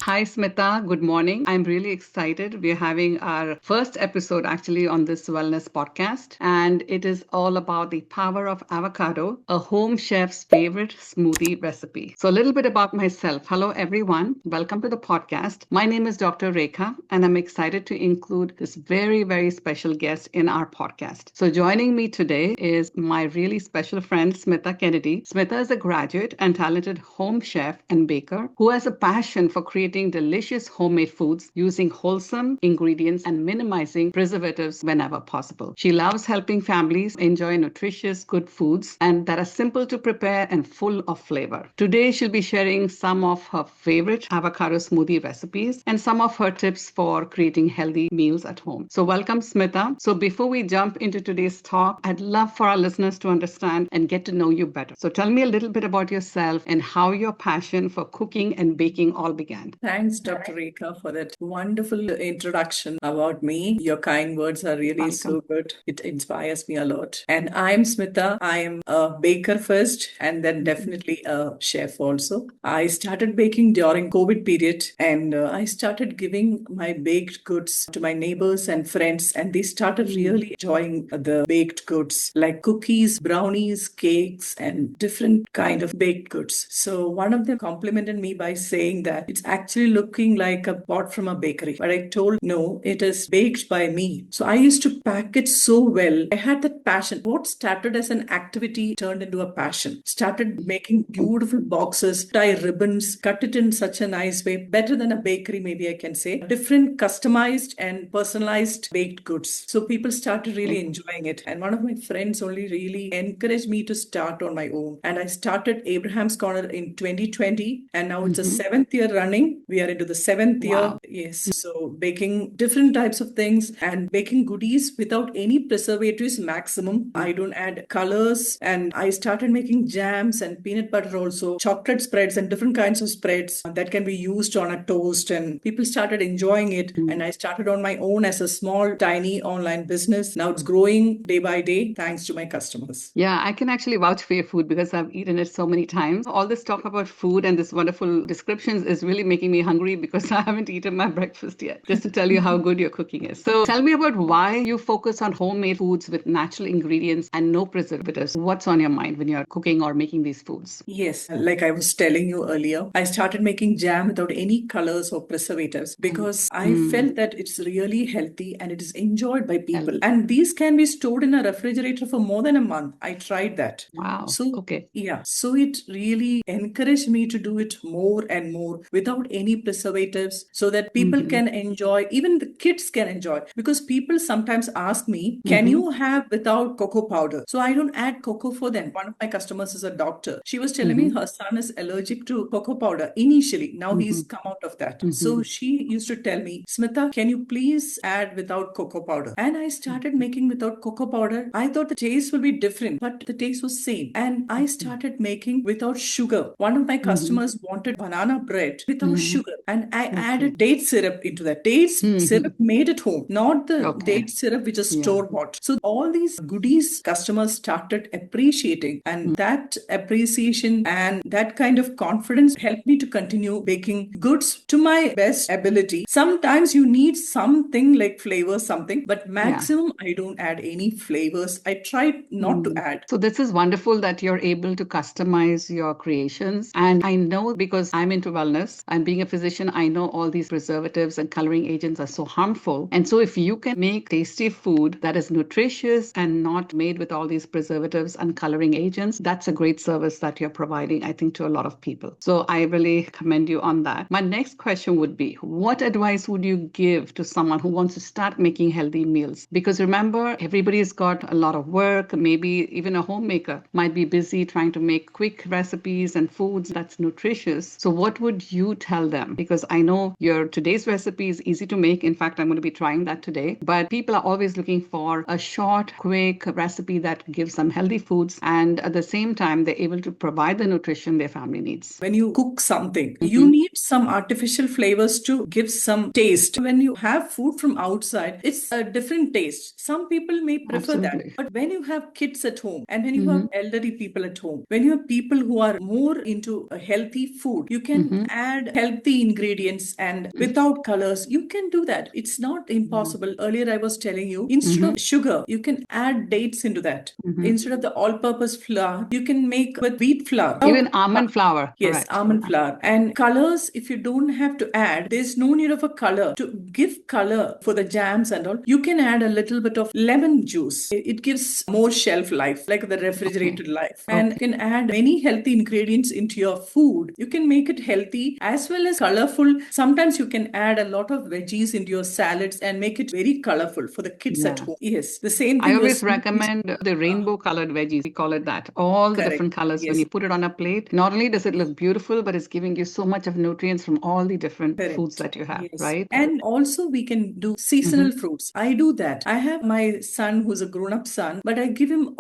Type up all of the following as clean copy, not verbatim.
Hi, Smita. Good morning. I'm really excited. We're having our first episode actually on this wellness podcast, and it is all about the power of avocado, a home chef's favorite smoothie recipe. So, a little bit about myself. Hello, everyone. Welcome to the podcast. My name is Dr. Rekha, and I'm excited to include this very, very special guest in our podcast. So, joining me today is my really special friend, Smita Kennedy. Smita is a graduate and talented home chef and baker who has a passion for creating delicious homemade foods using wholesome ingredients and minimizing preservatives whenever possible. She loves helping families enjoy nutritious, good foods and that are simple to prepare and full of flavor. Today, she'll be sharing some of her favorite avocado smoothie recipes and some of her tips for creating healthy meals at home. So, welcome, Smita. So, before we jump into today's talk, I'd love for our listeners to understand and get to know you better. So, tell me a little bit about yourself and how your passion for cooking and baking all began. Thanks, Dr. Rekha, for that wonderful introduction about me. Your kind words are really so good. It inspires me a lot. And I'm Smita. I am a baker first and then definitely a chef also. I started baking during COVID period and I started giving my baked goods to my neighbors and friends and they started really enjoying the baked goods like cookies, brownies, cakes and different kind of baked goods. So one of them complimented me by saying that it's actually looking like a bought from a bakery. But I told no, it is baked by me. So I used to pack it so well. I had that passion. What started as an activity turned into a passion. Started making beautiful boxes, tie ribbons, cut it in such a nice way, better than a bakery, maybe I can say. Different customized and personalized baked goods. So people started really enjoying it. And one of my friends only really encouraged me to start on my own. And I started Abraham's Corner in 2020. And now it's a seventh year running. We are into the seventh year. Yes. So baking different types of things and baking goodies without any preservatives maximum. I don't add colors. And I started making jams and peanut butter also, chocolate spreads and different kinds of spreads that can be used on a toast. And people started enjoying it. And I started on my own as a small, tiny online business. Now it's growing day by day thanks to my customers. Yeah, I can actually vouch for your food because I've eaten it so many times. All this talk about food and this wonderful descriptions is really making me hungry because I haven't eaten my breakfast yet, just to tell you how good your cooking is. So tell me about why you focus on homemade foods with natural ingredients and no preservatives. What's on your mind when you're cooking or making these foods? Yes, like I was telling you earlier, I started making jam without any colors or preservatives because I felt that it's really healthy and it is enjoyed by people. And these can be stored in a refrigerator for more than a month. I tried that. Wow. So, Okay. yeah, so it really encouraged me to do it more and more without any preservatives so that people can enjoy, even the kids can enjoy. Because people sometimes ask me, can you have without cocoa powder? So I don't add cocoa for them. One of my customers is a doctor. She was telling me her son is allergic to cocoa powder initially. Now he's come out of that. So she used to tell me, Smita, can you please add without cocoa powder? And I started making without cocoa powder. I thought the taste will be different, but the taste was same. And I started making without sugar. One of my customers wanted banana bread without sugar. And I added date syrup into that. Syrup made at home, not the date syrup which is store bought. So all these goodies customers started appreciating. And that appreciation and that kind of confidence helped me to continue baking goods to my best ability. Sometimes you need something like flavor, something, but maximum I don't add any flavors. I try not to add. So this is wonderful that you're able to customize your creations. And I know because I'm into wellness and being a physician, I know all these preservatives and coloring agents are so harmful. And so if you can make tasty food that is nutritious and not made with all these preservatives and coloring agents, that's a great service that you're providing, I think, to a lot of people. So I really commend you on that. My next question would be, what advice would you give to someone who wants to start making healthy meals? Because remember, everybody's got a lot of work, maybe even a homemaker might be busy trying to make quick recipes and foods that's nutritious. So what would you tell them? Because I know your today's recipe is easy to make. In fact, I'm going to be trying that today. But people are always looking for a short, quick recipe that gives them healthy foods and at the same time they're able to provide the nutrition their family needs. When you cook something, you need some artificial flavors to give some taste. When you have food from outside, it's a different taste. Some people may prefer that. But when you have kids at home and when you have elderly people at home, when you have people who are more into a healthy food, you can add health healthy ingredients and without colors, you can do that. It's not impossible. Earlier, I was telling you, instead of sugar, you can add dates into that. Instead of the all-purpose flour, you can make with wheat flour. Even almond flour. Yes, Correct. almond flour. And colors, if you don't have to add, there's no need of a color. To give color for the jams and all, you can add a little bit of lemon juice. It gives more shelf life, like the refrigerated life. And you can add many healthy ingredients into your food. You can make it healthy as well as colorful. Sometimes you can add a lot of veggies into your salads and make it very colorful for the kids at home. Yes, the same I thing always was recommend the rainbow colored veggies. We call it that. All the correct. different colors. When Yes. you put it on a plate, not only does it look beautiful, but it's giving you so much of nutrients from all the different foods that you have, Yes. right? And also we can do seasonal fruits. I do that. I have my son who's a grown-up son, but I give him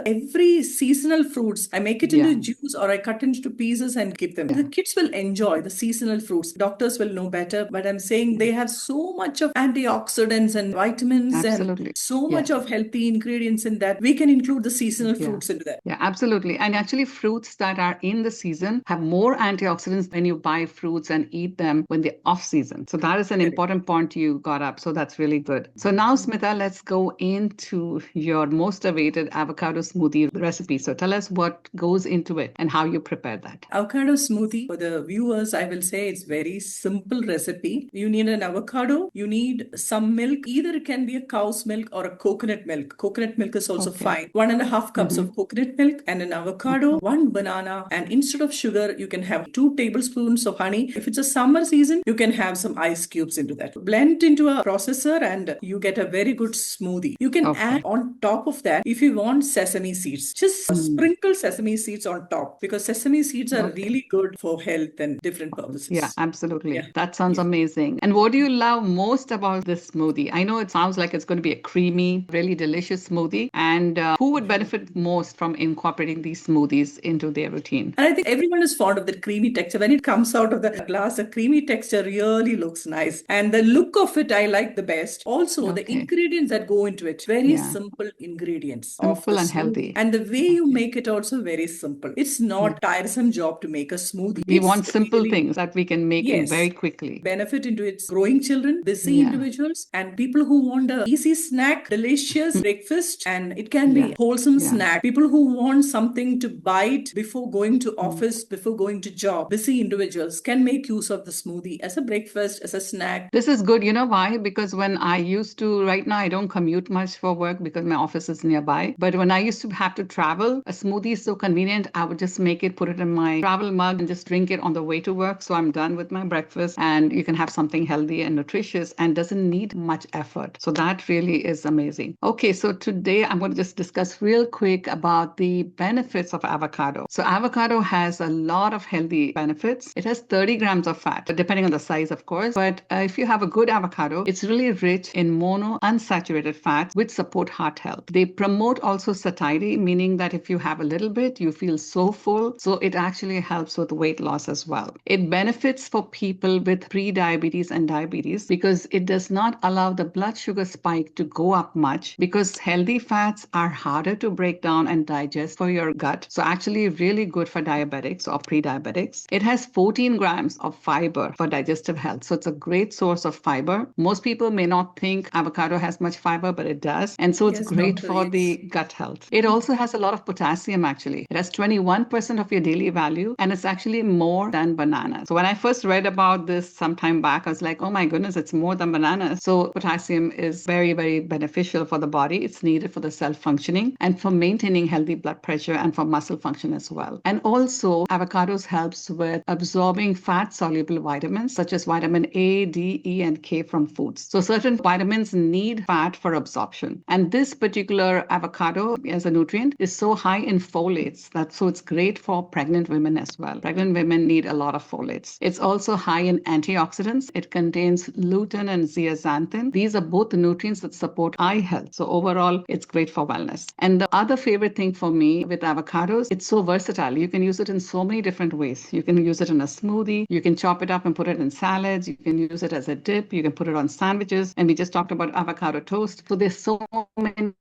every seasonal fruits. I make it into juice or I cut into pieces and give them. The kids will enjoy the seasonal fruits. Doctors will know better, but I'm saying they have so much of antioxidants and vitamins Absolutely. and so much of healthy ingredients in that. We can include the seasonal fruits into that. Yeah, absolutely. And actually, fruits that are in the season have more antioxidants when you buy fruits and eat them when they're off season. So that is an important point you got up. So that's really good. So now, Smita, let's go into your most awaited avocado smoothie recipe. So tell us what goes into it and how you prepare that. Avocado smoothie, for the viewers, I will say it's very simple recipe. You need an avocado, you need some milk. Either it can be a cow's milk or a coconut milk. Coconut milk is also fine. 1.5 cups of coconut milk and an avocado, 1 banana, and instead of sugar, you can have 2 tablespoons of honey. If it's a summer season, you can have some ice cubes into that. Blend into a processor and you get a very good smoothie. You can add on top of that, if you want, sesame seeds. Just sprinkle sesame seeds on top because sesame seeds are really good for health and different purposes. Yeah, absolutely. That sounds amazing. And what do you love most about this smoothie? I know it sounds like it's going to be a creamy, really delicious smoothie. And who would benefit most from incorporating these smoothies into their routine? And I think everyone is fond of the creamy texture. When it comes out of the glass, the creamy texture really looks nice. And the look of it, I like the best. Also, the ingredients that go into it, very simple ingredients. Simple and healthy. And the way you make it also very simple. It's not tiresome job to make a smoothie. We want simple things that we can make very quickly. Benefit into its growing children, busy individuals, and people who want a easy snack, delicious breakfast, and it can be wholesome snack. People who want something to bite before going to office, before going to job. Busy individuals can make use of the smoothie as a breakfast, as a snack. This is good. You know why? Because when I used to, right now I don't commute much for work because my office is nearby. But when I used to have to travel, a smoothie is so convenient. I would just make it, put it in my travel mug and just drink it on the way to work. So I'm done with my breakfast and you can have something healthy and nutritious and doesn't need much effort. So that really is amazing. Okay, so today I'm going to just discuss real quick about the benefits of avocado. So avocado has a lot of healthy benefits. It has 30 grams of fat, depending on the size, of course. But if you have a good avocado, it's really rich in monounsaturated fats, which support heart health. They promote also satiety, meaning that if you have a little bit, you feel so full. So it actually helps with weight loss as well. It benefits for people with pre-diabetes and diabetes because it does not allow the blood sugar spike to go up much because healthy fats are harder to break down and digest for your gut. So actually really good for diabetics or pre-diabetics. It has 14 grams of fiber for digestive health. So it's a great source of fiber. Most people may not think avocado has much fiber, but it does. And so it's great for the gut health. It also has a lot of potassium actually. It has 21% of your daily value and it's actually more than bananas. So when I first read about this some time back, I was like, oh my goodness, it's more than bananas. So potassium is very, very beneficial for the body. It's needed for the cell functioning and for maintaining healthy blood pressure and for muscle function as well. And also avocados helps with absorbing fat soluble vitamins such as vitamin A, D, E, and K from foods. So certain vitamins need fat for absorption. And this particular avocado as a nutrient is so high in folates so it's great for pregnant women as well. Pregnant women need a lot of folates. It's also high in antioxidants. It contains lutein and zeaxanthin. These are both the nutrients that support eye health. So overall, it's great for wellness. And the other favorite thing for me with avocados, it's so versatile. You can use it in so many different ways. You can use it in a smoothie. You can chop it up and put it in salads. You can use it as a dip. You can put it on sandwiches. And we just talked about avocado toast. So there's so many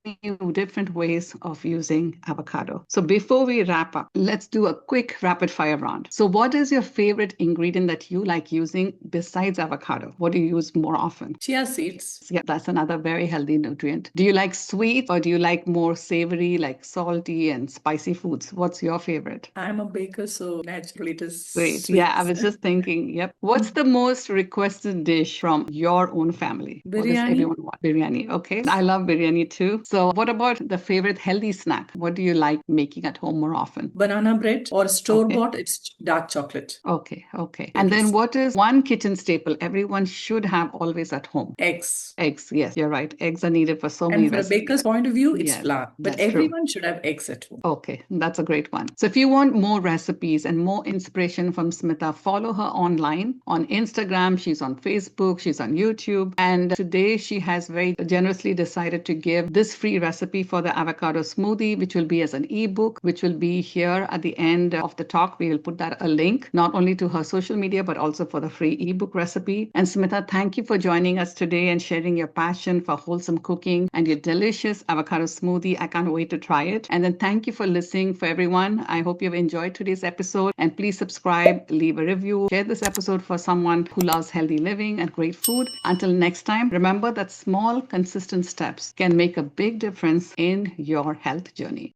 different ways of using avocado. So before we wrap up, let's do a quick rapid fire round. So what is your favorite ingredient that you like using besides avocado? What do you use more often? Chia seeds. Yeah, that's another very healthy nutrient. Do you like sweet or do you like more savory, like salty and spicy foods? What's your favorite? I'm a baker, so naturally it is Great. Yeah, I sweets. was just thinking, yep. What's the most requested dish from your own family? What does Biryani. everyone want? Biryani. Okay. I love biryani too. So, what about the favorite healthy snack? What do you like making at home more often? Banana bread or store Okay. bought, it's dark chocolate. Okay. Okay. And then Yes. what is one kitchen staple everyone should have always at home? Eggs. Eggs. Yes, you're right. Eggs are needed for so many And for a recipes. baker's point of view, it's Yes, flour. But that's true. everyone should have eggs at home. Okay, that's a great one. So if you want more recipes and more inspiration from Smita, follow her online on Instagram. She's on Facebook, she's on YouTube. And today she has very generously decided to give this free recipe for the avocado smoothie, which will be as an ebook, which will be here at the end of the talk. We will put that a link, not only to her social media, but also for the free ebook recipe. And Smita, thank you for joining us today and sharing your passion for wholesome cooking and your delicious avocado smoothie. I can't wait to try it. And then thank you for listening for everyone. I hope you've enjoyed today's episode and please subscribe, leave a review, share this episode for someone who loves healthy living and great food. Until next time, remember that small, consistent steps can make a big difference in your health journey.